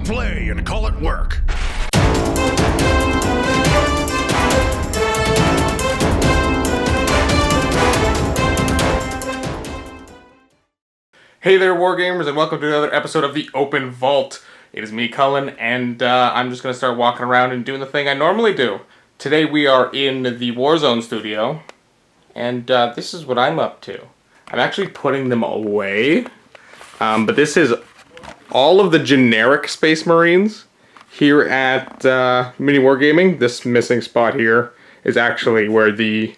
it play and call it work. Hey there, Wargamers, and welcome to another episode of the Open Vault. It is me, Cullen, and I'm just going to start walking around and doing the thing I normally do. Today we are in the Warzone studio, and this is what I'm up to. I'm actually putting them away, but this is all of the generic Space Marines here at MiniWarGaming. This missing spot here is actually where the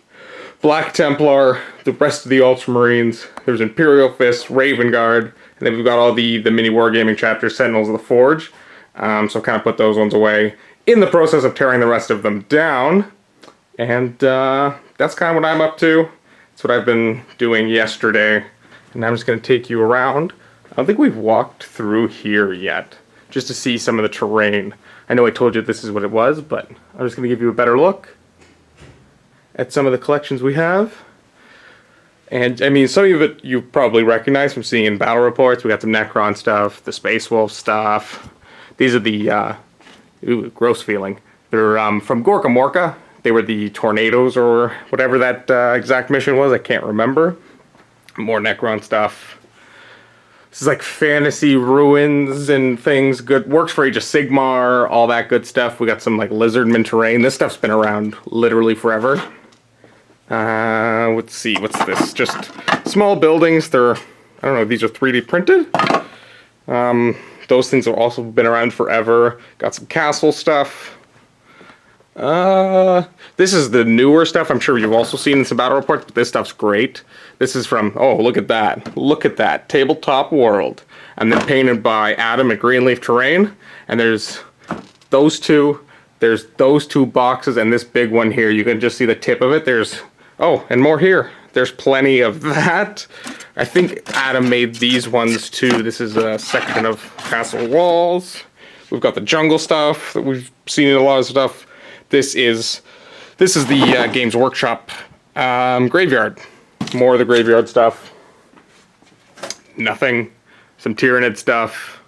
Black Templar, the rest of the Ultramarines, there's Imperial Fist, Raven Guard, and then we've got all the MiniWarGaming chapters, Sentinels of the Forge. So kind of put those ones away in the process of tearing the rest of them down. And that's kind of what I'm up to. That's what I've been doing yesterday. And I'm just going to take you around. I don't think we've walked through here yet, just to see some of the terrain. I know I told you this is what it was, but I'm just going to give you a better look at some of the collections we have. And I mean, some of it you probably recognize from seeing in battle reports. We got some Necron stuff, the Space Wolf stuff. These are the gross feeling. They're from Gorka Morka. They were the tornadoes or whatever that exact mission was. I can't remember. More Necron stuff. This is like fantasy ruins and things. Good, works for Age of Sigmar, all that good stuff. We got some like Lizardman terrain. This stuff's been around literally forever. Let's see, what's this? Just small buildings. They're, I don't know, these are 3D printed. Those things have also been around forever. Got some castle stuff. This is the newer stuff. I'm sure you've also seen in some battle reports, but this stuff's great. This is from, oh, look at that. Look at that. Tabletop World. And then painted by Adam at Greenleaf Terrain. And there's those two. There's those two boxes and this big one here. You can just see the tip of it. There's, oh, and more here. There's plenty of that. I think Adam made these ones too. This is a section of castle walls. We've got the jungle stuff that we've seen in a lot of stuff. This is the Games Workshop graveyard. More of the graveyard stuff. Nothing. Some Tyranid stuff.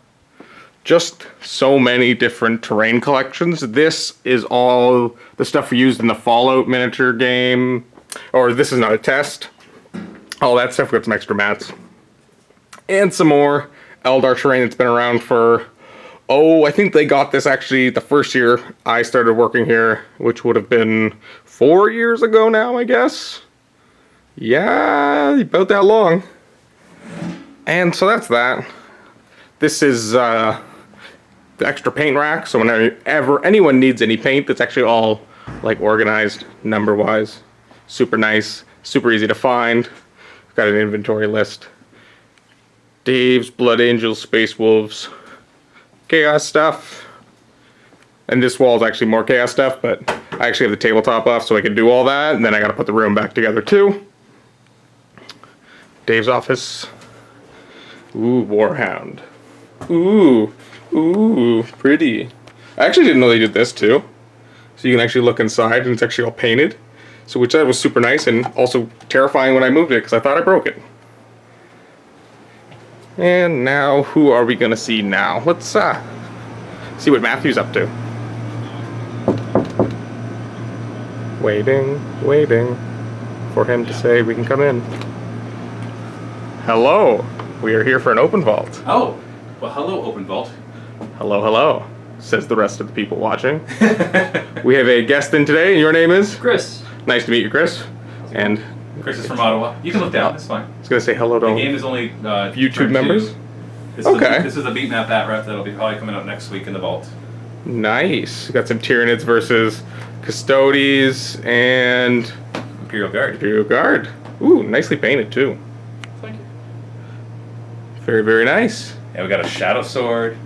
Just so many different terrain collections. This is all the stuff we used in the Fallout miniature game. Or this is not a test. All that stuff. We've got some extra mats. And some more Eldar terrain that's been around for, oh, I think they got this actually the first year I started working here, which would have been 4 years ago now, I guess. Yeah, about that long. And so that's that. This is the extra paint rack, so whenever anyone needs any paint, that's actually all like organized number-wise. Super nice, super easy to find. Got an inventory list. Dave's, Blood Angels, Space Wolves, Chaos stuff. And this wall is actually more Chaos stuff, but I actually have the tabletop off so I can do all that, and then I gotta put the room back together too. Dave's office. Ooh, Warhound. Ooh, pretty. I actually didn't know they did this too. So you can actually look inside and it's actually all painted. So which that was super nice and also terrifying when I moved it because I thought I broke it. And now, who are we gonna see now? Let's see what Matthew's up to. Waiting for him to say we can come in. Hello, we are here for an open vault. Oh, well, hello, Open Vault. Hello, says the rest of the people watching. We have a guest in today, and your name is? Chris. Nice to meet you, Chris. And Chris is from Ottawa. You can look down, it's fine. I was going to say hello to The game is only YouTube members. Okay. This is the beat map that rep that'll be probably coming up next week in the vault. Nice. We got some Tyranids versus Custodes and Imperial Guard. Imperial Guard. Ooh, nicely painted too. Thank you. Very, very nice. Yeah, we got a Shadow Sword.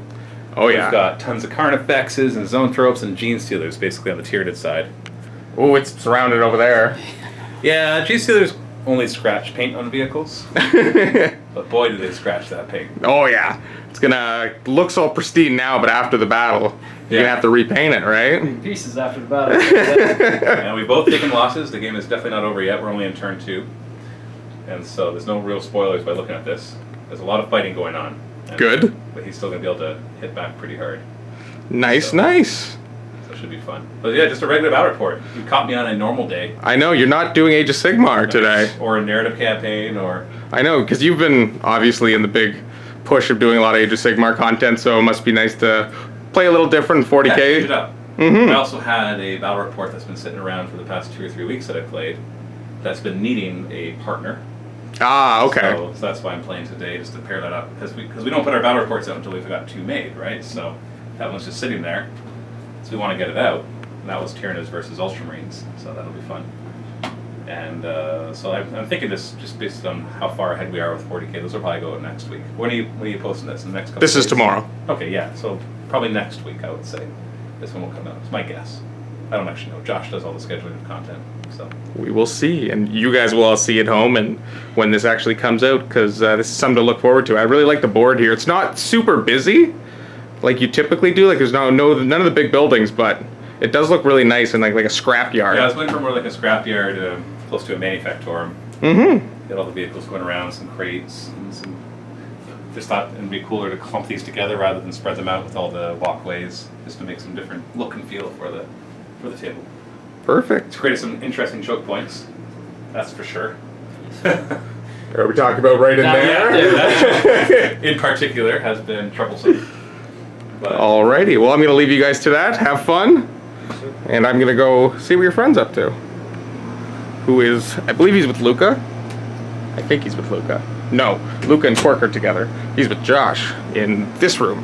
Oh yeah. We've got tons of Carnifexes and Zoanthropes and Gene Stealers basically on the Tyranid side. Oh, it's surrounded over there. Yeah, Gene Stealers only scratch paint on vehicles. But boy, did they scratch that paint. Oh yeah. It's gonna looks all pristine now, but after the battle, you're gonna have to repaint it, right? Pieces after the battle. And we've both taken losses. The game is definitely not over yet. We're only in turn 2. And so there's no real spoilers by looking at this. There's a lot of fighting going on. Good. But he's still going to be able to hit back pretty hard. Nice, So- nice. So it should be fun. But yeah, just a regular battle report. You caught me on a normal day. I know, you're not doing Age of Sigmar today. Or a narrative campaign, or... I know, because you've been obviously in the big push of doing a lot of Age of Sigmar content, so it must be nice to play a little different in 40k. Yeah, change it up. Mm-hmm. I also had a battle report that's been sitting around for the past 2 or 3 weeks that I played that's been needing a partner. Ah, okay. So that's why I'm playing today, just to pair that up. Because we don't put our battle reports out until we've got 2 made, right? So that one's just sitting there. So we want to get it out. And that was Tyrannus versus Ultramarines, so that'll be fun. And so I'm thinking this just based on how far ahead we are with 40k. Those will probably go out next week. When are you posting this? In the next couple This days? is tomorrow. Okay, yeah. So probably next week, I would say. This one will come out. It's my guess. I don't actually know. Josh does all the scheduling of content, so. We will see, and you guys will all see at home and when this actually comes out, because this is something to look forward to. I really like the board here. It's not super busy like you typically do. Like there's none of the big buildings, but it does look really nice and like a scrap yard. Yeah, I was going for more like a scrapyard, close to a manufactorum. Mm-hmm. Get all the vehicles going around, some crates, and some. Just thought it'd be cooler to clump these together rather than spread them out with all the walkways, just to make some different look and feel for the table. Perfect. It's created some interesting choke points, that's for sure. Are we talking about right in there? That in particular has been troublesome. But Alrighty, well I'm going to leave you guys to that. Have fun. And I'm going to go see what your friend's up to. Who is, I believe he's with Luka. I think he's with Luka. No, Luka and Quirk are together. He's with Josh in this room.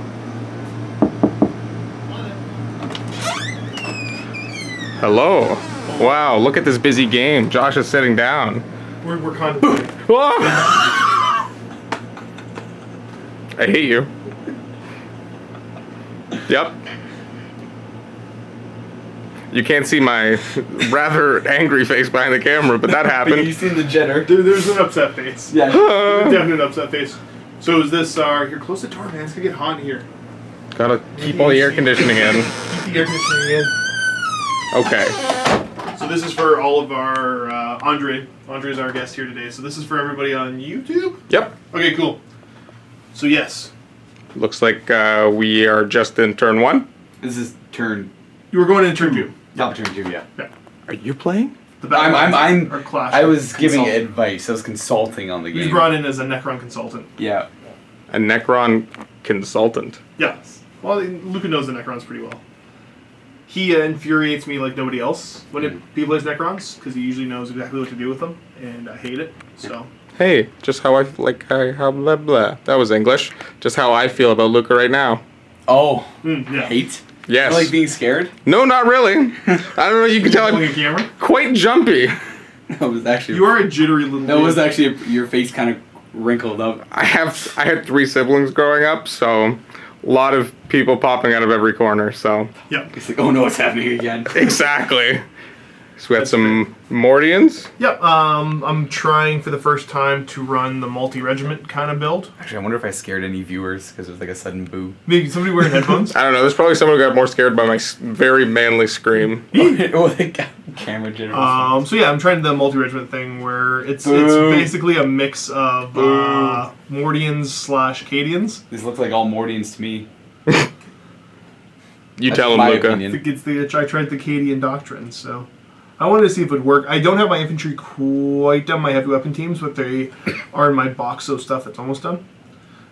Hello. Wow, look at this busy game. Josh is sitting down. We're contemplating. Whoa! I hate you. Yep. You can't see my rather angry face behind the camera, but that But happened. you seen the Jenner. There's an upset face. Yeah. Definite upset face. So is this here, close the door, man. It's gonna get hot in here. Gotta keep all the air conditioning in. Keep the air conditioning in. Okay. So this is for all of our Andre. Andre's our guest here today. So this is for everybody on YouTube. Yep. Okay, cool. So yes, Looks like we are just in turn 1. This is turn. you were going into turn 2. Top turn 2, yeah. Yeah. Are you playing? The battle I'm. or clash. I was giving consultant. advice. I was consulting on the He was game. brought in as a Necron consultant. Yeah. A Necron consultant. Yeah. Well, Luka knows the Necrons pretty well. He infuriates me like nobody else when he plays Necrons, because he usually knows exactly what to do with them, and I hate it. So. Hey, just how how blah blah. That was English. Just how I feel about Luka right now. Oh. Yeah. Hate? Yes. You like being scared? No, not really. I don't know. You can tell Looking I'm at camera. quite jumpy. That was actually. You are a jittery little. That was actually your face kind of wrinkled up. I had 3 siblings growing up, so a lot of people popping out of every corner. So Yep. It's like, oh no, it's happening again. exactly. So we had some Mordians. Yep. I'm trying for the first time to run the multi-regiment kind of build. Actually, I wonder if I scared any viewers because it was like a sudden boo. Maybe somebody wearing headphones. I don't know. There's probably someone who got more scared by my very manly scream. Oh, the camera generous. So yeah, I'm trying the multi-regiment thing where it's Boo. basically a mix of Mordians / Acadians. These look like all Mordians to me. You That's tell him, my Luka. opinion. I tried the Acadian doctrine, so I wanted to see if it would work. I don't have my infantry quite done, my heavy weapon teams, but they are in my box of stuff that's almost done.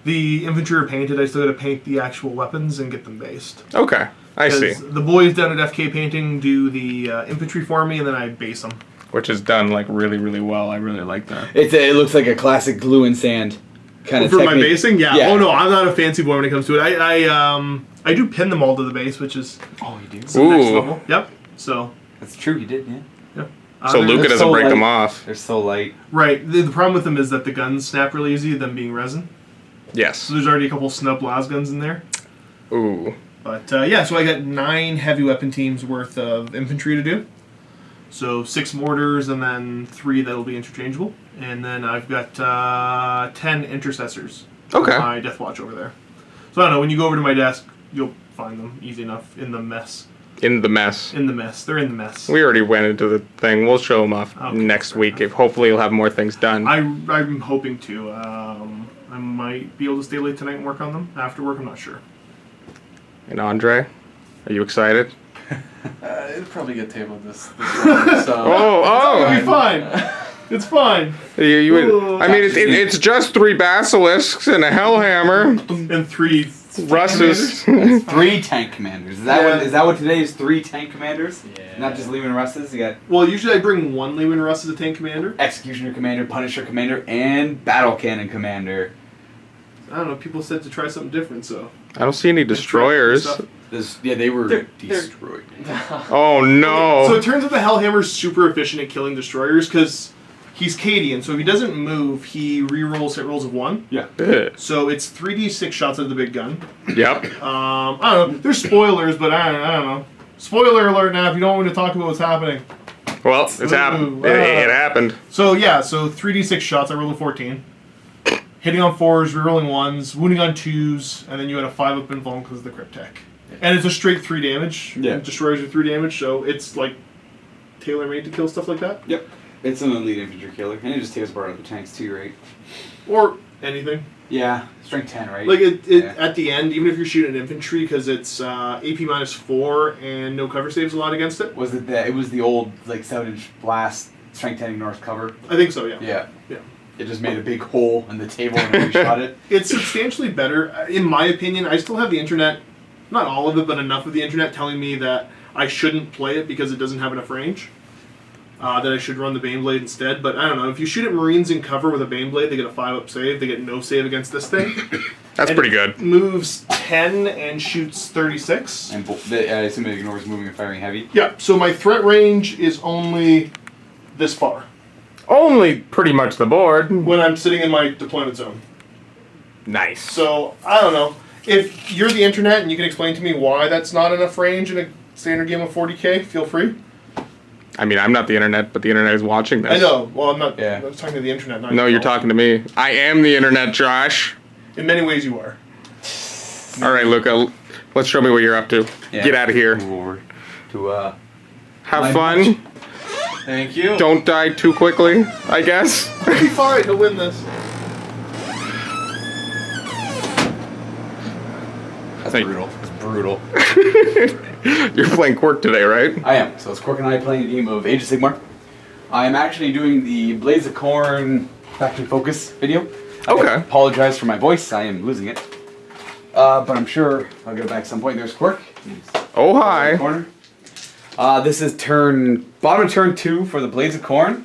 The infantry are painted. I still got to paint the actual weapons and get them based. Okay, I see. The boys down at FK Painting do the infantry for me, and then I base them. Which is done like really, really well. I really like that. It looks like a classic glue and sand kind of For my technique. basing, yeah. Yeah. Oh no, I'm not a fancy boy when it comes to it. I do pin them all to the base, which is Oh, you do? the next Ooh. level. Yep. So. That's true, you did, yeah. Yeah. So Luka they're doesn't so break them light. off. They're so light. Right. The problem with them is that the guns snap really easy, them being resin. Yes. So there's already a couple snub las guns in there. Ooh. But yeah, so I got 9 heavy weapon teams worth of infantry to do. So 6 mortars and then 3 that'll be interchangeable. And then I've got 10 intercessors. Okay. For my Death Watch over there. So I don't know, when you go over to my desk, you'll find them easy enough in the mess. In the mess. In the mess. They're in the mess. We already went into the thing. We'll show them off Okay, next fair week. enough. If hopefully you'll have more things done. I'm hoping to. I might be able to stay late tonight and work on them. After work, I'm not sure. And Andre, are you excited? It'll probably get tabled this round, so. It'll be fine. It's fine. You would, I mean, it's just 3 basilisks and a hellhammer. And 3 Russes. 3 tank commanders. Is that Yeah. what? Is that what today is? 3 tank commanders? Yeah. Not just Leman Russes. You got Well, usually I bring 1 Lewin Russ as a tank commander. Executioner Commander, Punisher Commander, and Battle Cannon Commander. I don't know. People said to try something different, so. I don't see any destroyers. They were They're- destroyed. Oh So no. it turns out the Hellhammer's super efficient at killing destroyers because he's Cadian. So if he doesn't move, he re-rolls hit rolls of 1. Yeah. Ugh. So it's 3d6 shots at the big gun. Yep. I don't know. There's spoilers, but I don't know. Spoiler alert now if you don't want me to talk about what's happening. Well, it's happened. It happened. So yeah, so 3d6 shots, I rolled a 14. Hitting on 4s, rerolling 1s, wounding on 2s, and then you had a 5 up invuln because of the Cryptek. And it's a straight 3 damage. Yeah. It destroys your 3 damage, so it's like tailor-made to kill stuff like that. Yep. It's an elite infantry killer, and it just takes apart other tanks too, right? Or anything. Yeah. Strength 10, right? Like Yeah. at the end, even if you're shooting infantry, because it's AP -4 and no cover saves a lot against it. Was it that? It was the old like 7-inch blast, strength 10 ignores cover. I think so, yeah. Yeah. Yeah. It just made a big hole in the table and we shot it. It's substantially better. In my opinion, I still have the internet, not all of it, but enough of the internet telling me that I shouldn't play it because it doesn't have enough range. That I should run the Baneblade instead. But I don't know. If you shoot at Marines in cover with a Baneblade, they get a 5-up save. They get no save against this thing. That's And pretty it good. Moves 10 and shoots 36. And I assume it ignores moving and firing heavy. Yeah, so my threat range is only this far Only pretty much the board. when I'm sitting in my deployment zone. Nice. So, I don't know. If you're the internet and you can explain to me why that's not enough range in a standard game of 40k, feel free. I mean, I'm not the internet, but the internet is watching this. I know. Well, I'm not. Yeah. I was talking to the internet. Not No, you. you're talking to me. I am the internet, Josh. In many ways, you are. All right, Luca, let's show me what you're up to. Yeah. Get out of here. Move over to Have my fun. match. Thank you. Don't die too quickly, I guess. He'll be fine. He'll win this. That's Thank- brutal. That's brutal. You're playing Quirk today, right? I am. So it's Quirk and I playing a game of Age of Sigmar. I am actually doing the Blades of Khorne Factory Focus video. I Okay. apologize for my voice. I am losing it. But I'm sure I'll get it back at some point. There's Quirk. Oh, hi. Corner. This is bottom of turn 2 for the Blades of Khorne.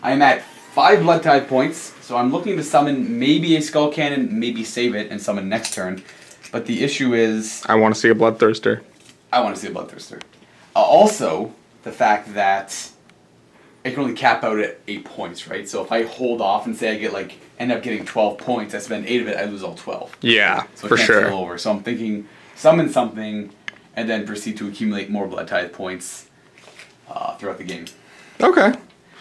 I am at 5 Blood Tithe points, so I'm looking to summon maybe a Skull Cannon, maybe save it and summon next turn. But the issue is, I want to see a Bloodthirster. I want to see a Bloodthirster. Also, the fact that it can only cap out at 8 points, right? So if I hold off and say I get end up getting 12 points, I spend 8 of it, I lose all 12. Yeah, So for it can't sure. spill over. So I'm thinking summon something and then proceed to accumulate more Blood Tithe points throughout the game. Okay.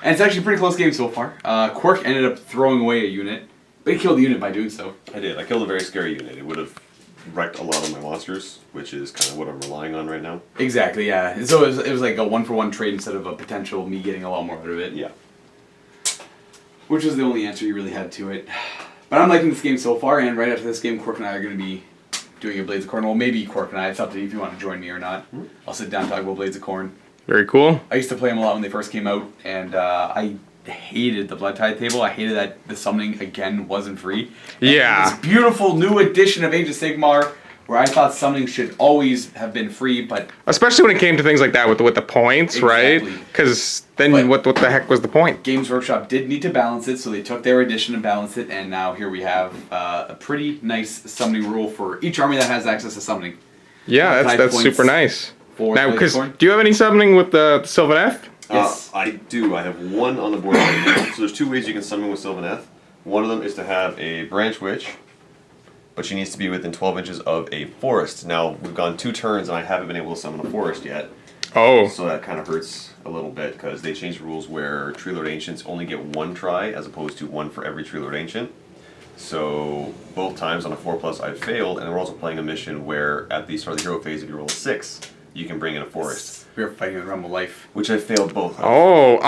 And it's actually a pretty close game so far. Quirk ended up throwing away a unit, but he killed the unit by doing so. I did. I killed a very scary unit. It would have wrecked a lot of my monsters, which is kind of what I'm relying on right now. Exactly, yeah. So it was like a 1-for-1 trade instead of a potential me getting a lot more out of it. Yeah. Which was the only answer you really had to it. But I'm liking this game so far, and right after this game, Quirk and I are going to be doing a Blades of Khorne. Well, maybe Quirk and I. It's up to you if you want to join me or not. I'll sit down and talk about Blades of Khorne. Very cool. I used to play them a lot when they first came out, and I hated the Blood Tithe table. I hated that the summoning, again, wasn't free. And Yeah. This beautiful new edition of Age of Sigmar, where I thought summoning should always have been free, but Especially when it came to things like that with the points, right? Exactly. Because then But- what the heck was the point? Games Workshop did need to balance it, so they took their edition and balanced it, and now here we have a pretty nice summoning rule for each army that has access to summoning. Yeah, Tithe that's points super nice. For Now, Blades of because Khorne. do you have any summoning with the Sylvaneth? Yes. I do. I have one on the board right now. So there's 2 ways you can summon with Sylvaneth. One of them is to have a Branch Witch, but she needs to be within 12 inches of a forest. Now, we've gone 2 turns and I haven't been able to summon a forest yet. Oh, So that kind of hurts a little bit because they changed rules where Tree Lord Ancients only get 1 try as opposed to 1 for every Tree Lord Ancient. So both times on a 4+ I've failed, and we're also playing a mission where at the start of the hero phase, if you roll a 6, you can bring in a forest, We were fighting with Rumble Life. which I failed both of. oh,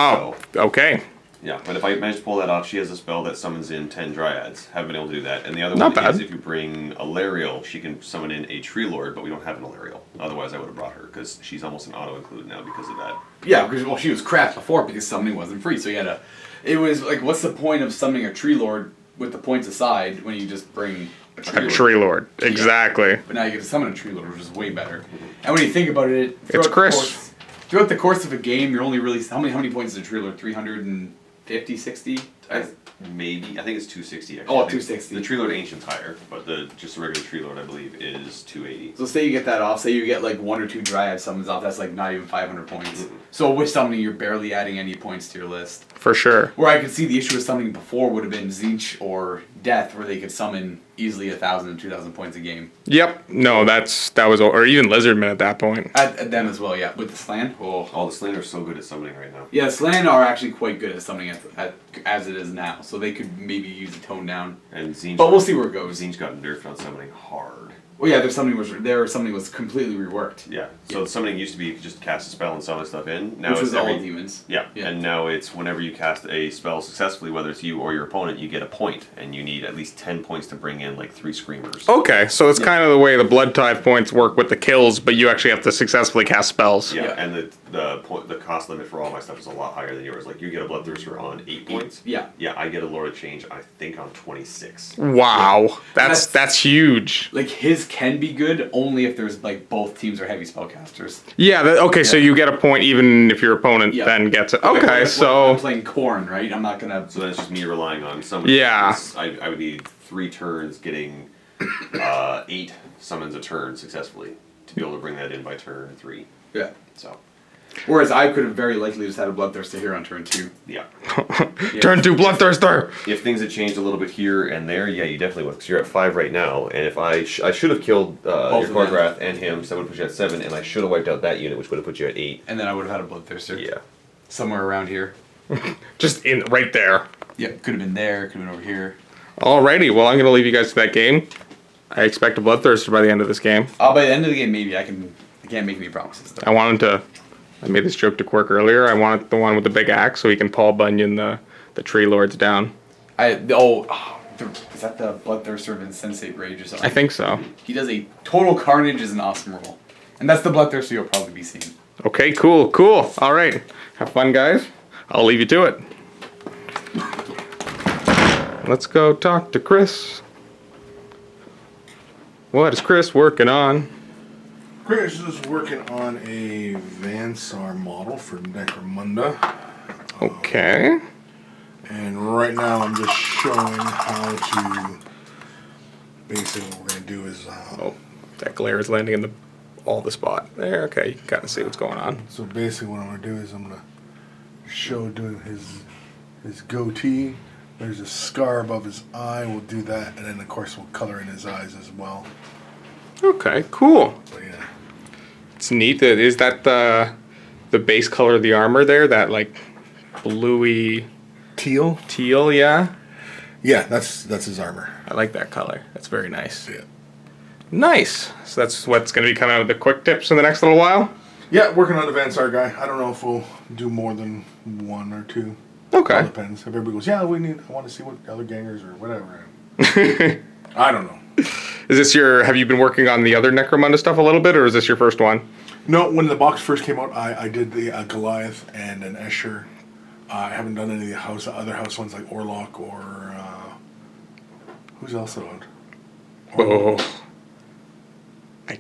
So, okay. Yeah, but if I manage to pull that off, she has a spell that summons in 10 Dryads. Haven't been able to do that. And the other Not one bad. is if you bring Alariel, she can summon in a Tree Lord, but we don't have an Alariel. Otherwise, I would have brought her, because she's almost an auto-include now because of that. Yeah, because well, she was crap before because summoning wasn't free, so you had to. It was like, what's the point of summoning a Tree Lord with the points aside when you just bring a Tree A Lord? tree lord. Exactly. But now you get to summon a Tree Lord, which is way better. And when you think about it, It's Chris. Throughout the course of a game, you're only really how many points is a Tree Lord? 350, 60? Maybe. I think it's 260, actually. Oh, I think 260. The Tree Lord Ancient's higher, but just the regular Tree Lord, I believe, is 280. So say you get that off, say you get like 1 or 2 Dryad summons off, that's like not even 500 points. So with summoning, you're barely adding any points to your list. For sure. Where I could see the issue with summoning before would have been Zinch or Death, where they could summon easily 1,000 and 2,000 points a game. Yep. No, that was, or even Lizardman at that point. At them as well, yeah. With the Slan, oh. Oh, the Slain are so good at summoning right now. Yeah, Slan are actually quite good at summoning as it is now, so they could maybe use a tone down. And Zinch, But we'll see where it goes. Zinch got nerfed on summoning hard. Well, yeah, their summoning was completely reworked. Yeah. So Yeah. summoning used to be you could just cast a spell and summon stuff in. Now Which it's was all demons. Yeah. Yeah. And now it's whenever you cast a spell successfully, whether it's you or your opponent, you get a point, and you need at least 10 points to bring in like 3 screamers. Okay, so it's kind of the way the blood tithe points work with the kills, but you actually have to successfully cast spells. Yeah, Yeah. and the cost limit for all my stuff is a lot higher than yours. Like you get a Bloodthirster on 8 points. Yeah. Yeah, I get a Lord of Change, I think on 26. Wow, that's huge. Like, his can be good only if there's, like, both teams are heavy spellcasters. Yeah. Okay, so you get a point even if your opponent Yeah. then gets it. Like, Okay, when I'm so playing Khorne, right? I'm not gonna... So then it's just me relying on someone. Yeah. I would need 3 turns getting 8 summons a turn successfully to be able to bring that in by turn 3. Yeah. So, Whereas I could have very likely just had a Bloodthirster here on turn 2. yeah. turn 2 Bloodthirster. If things had changed a little bit here and there, yeah, you definitely would, because you're at 5 right now. And if I should have killed your of them. Korgrath and him, so that would put you at 7, and I should have wiped out that unit, which would have put you at 8. And then I would have had a Bloodthirster. Yeah. Somewhere around here. Just in right there. Yeah, could have been there, could have been over here. Alrighty, well I'm gonna leave you guys to that game. I expect a Bloodthirster by the end of this game. By the end of the game, maybe I can't make any promises, though. I wanted to. I made this joke to Quirk earlier. I wanted the one with the big axe so he can Paul Bunyan the tree lords down. Is that the Bloodthirster of Insensate Rage or something? I think so. He does a total carnage is an awesome roll. And that's the Bloodthirster you'll probably be seeing. Okay, cool. Alright. Have fun, guys. I'll leave you to it. Let's go talk to Chris. What is Chris working on? Chris is working on a Vansar model for Necromunda. Okay. And right now I'm just showing how to... Basically what we're going to do is... Oh, that glare is landing in all the spot. There, okay. You can kind of see what's going on. So basically what I'm going to do is I'm going to show doing his goatee. There's a scar above his eye. We'll do that. And then of course we'll color in his eyes as well. Okay, cool. But yeah. It's neat. Is that the base color of the armor there? That like bluey Teal? teal, yeah? Yeah, that's his armor. I like that color. That's very nice. Yeah. Nice. So that's what's going to be coming out with the quick tips in the next little while? Yeah, working on the Vansar guy. I don't know if we'll do more than 1 or 2. Okay. All depends. If everybody goes, yeah, I want to see what other gangers or whatever. I don't know. Is this have you been working on the other Necromunda stuff a little bit, or is this your first one? No, when the box first came out, I did the Goliath and an Escher. I haven't done any of the other house ones like Orlok or who's else out? Oh. I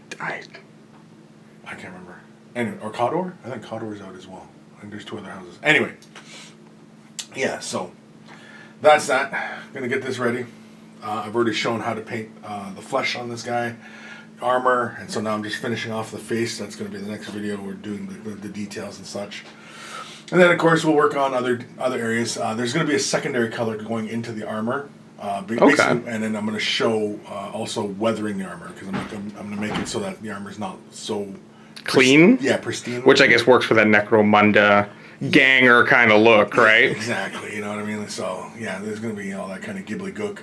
can't remember. Anyway, or Cawdor? I think Cawdor is out as well. I think there's 2 other houses. Anyway, yeah. So that's that. Gonna get this ready. I've already shown how to paint the flesh on this guy, armor, and so now I'm just finishing off the face. That's going to be the next video. We're doing the details and such. And then, of course, we'll work on other areas. There's going to be a secondary color going into the armor. Okay. And then I'm going to show also weathering the armor, because I'm going to make it so that the armor is not so... Clean? Pristine. Which I guess works for that Necromunda ganger kind of look, right? Exactly, you know what I mean? So, yeah, there's going to be all that kind of gibbly gook.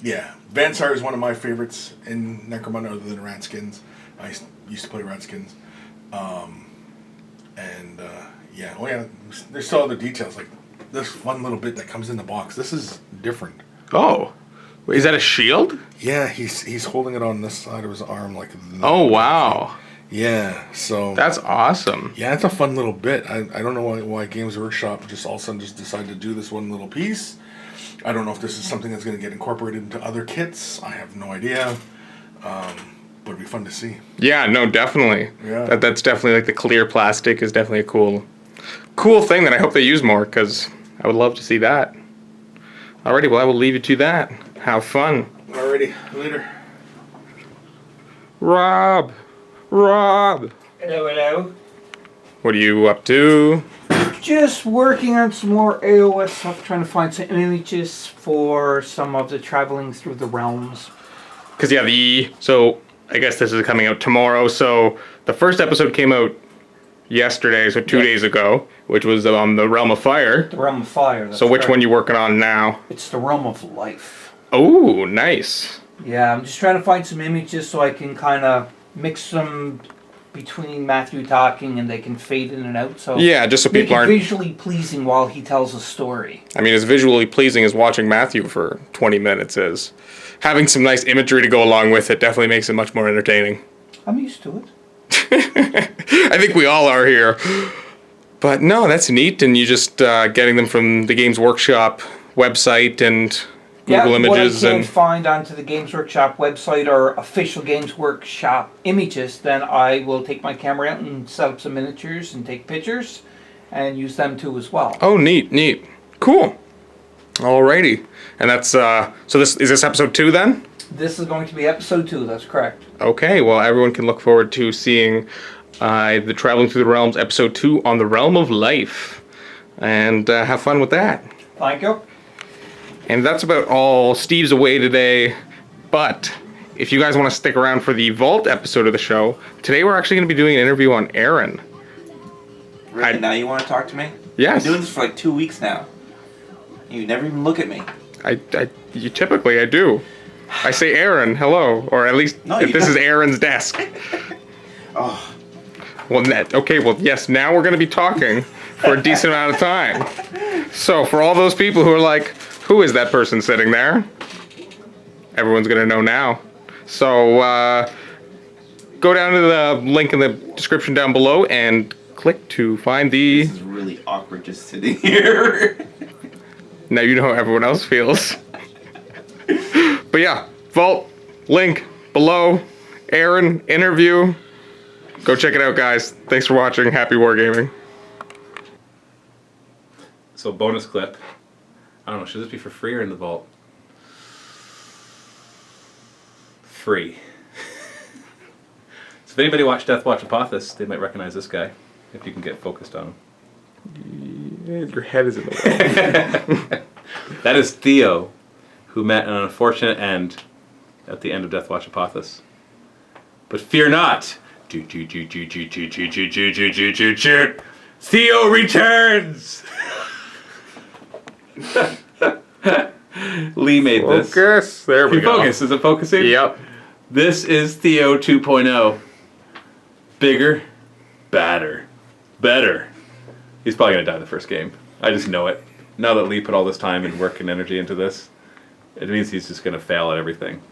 Yeah, Vansar is one of my favorites in Necromunda other than Ratskins. I used to play Ratskins. And, Yeah, oh yeah. There's still other details like this fun little bit that comes in the box. This is different. Oh, is that a shield? Yeah, he's holding it on this side of his arm like. Oh wow. Yeah, so That's awesome. yeah, it's a fun little bit. I don't know why Games Workshop just all of a sudden just decided to do this one little piece. I don't know if this is something that's going to get incorporated into other kits. I have no idea. But it'd be fun to see. Yeah, no, definitely. Yeah. That's definitely like the clear plastic is definitely a cool thing that I hope they use more because I would love to see that. Alrighty, well I will leave you to that. Have fun. Alrighty, later. Rob. Hello, hello. What are you up to? Just working on some more AOS stuff, trying to find some images for some of the traveling through the realms. Because yeah, so I guess this is coming out tomorrow. So the first episode came out yesterday, so 2 days ago, which was on the Realm of Fire. The Realm of Fire. That's So which correct. one you working on now? It's the Realm of Life. Oh, nice. Yeah, I'm just trying to find some images so I can kind of mix them between Matthew talking and they can fade in and out. So Yeah, just so make people it aren't. visually pleasing while he tells a story. I mean, as visually pleasing as watching Matthew for 20 minutes is. Having some nice imagery to go along with it definitely makes it much more entertaining. I'm used to it. I think we all are here. But no, that's neat, and you just getting them from the Games Workshop website and Google Images what I can't and find onto the Games Workshop website or official Games Workshop images, then I will take my camera out and set up some miniatures and take pictures and use them too as well. oh, neat, cool. Alrighty, and that's so this is this episode 2 then? This is going to be episode 2, that's correct. Okay, well everyone can look forward to seeing the Traveling Through the Realms episode 2 on the Realm of Life, and have fun with that. Thank you. And that's about all. Steve's away today, but if you guys want to stick around for the Vault episode of the show, today we're actually going to be doing an interview on Aaron. Really? Now you want to talk to me? Yes. I've been doing this for like 2 weeks now. You never even look at me. I typically I do. I say Aaron, hello, or at least No, if you this is don't. Aaron's desk. Oh, Well, okay, well, yes, now we're going to be talking for a decent amount of time. So, for all those people who are like, who is that person sitting there? Everyone's going to know now. So, go down to the link in the description down below and click to find the... this is really awkward just sitting here. Now you know how everyone else feels. But yeah, Vault, link below, Aaron, interview. Go check it out, guys. Thanks for watching. Happy Wargaming. So bonus clip. I don't know, should this be for free or in the vault? Free. So if anybody watched Death Watch Apothis, they might recognize this guy, if you can get focused on him. Your head is in the way. That is Theo, who met an unfortunate end at the end of Death Watch Apothis. But fear not! Theo returns! Lee made this. Focus. There we Can you go. focus? Is it focusing? Yep. This is Theo 2.0. Bigger, badder, better. He's probably going to die the first game. I just know it. Now that Lee put all this time and work and energy into this, it means he's just going to fail at everything.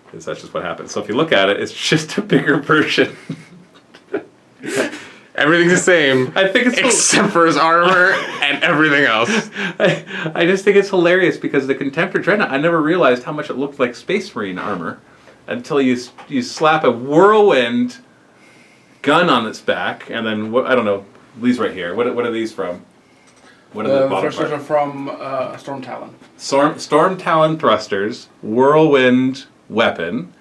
Because that's just what happens. So if you look at it, it's just a bigger version. Everything's the same. I think it's except for his armor and everything else. I just think it's hilarious because the Contemptor Dreadnought, I never realized how much it looked like Space Marine armor until you slap a whirlwind gun on its back, and then I don't know. Lee's right here. What are these from? What are the bottom first ones part? are from Storm Talon. Storm Talon thrusters, whirlwind weapon,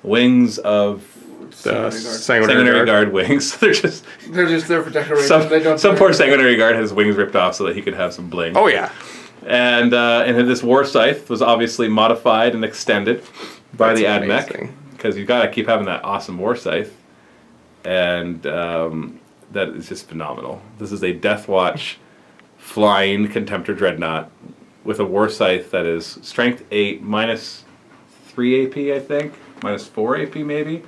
wings of Sanguinary Guard wings. They're just They're for decoration. They don't some poor Sanguinary Guard had his wings ripped off so that he could have some bling. Oh yeah. And this War Scythe was obviously modified and extended by That's the AdMech, amazing. because you got to keep having that awesome War Scythe, and that is just phenomenal. This is a Death Watch flying Contemptor Dreadnought with a War Scythe that is Strength 8 minus 3 AP, I think, minus 4 AP maybe,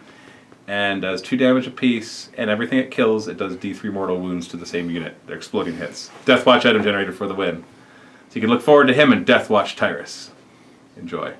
and does 2 damage apiece, and everything it kills, it does D3 mortal wounds to the same unit. They're exploding hits. Deathwatch item generator for the win. So you can look forward to him in Deathwatch Tyrus. Enjoy.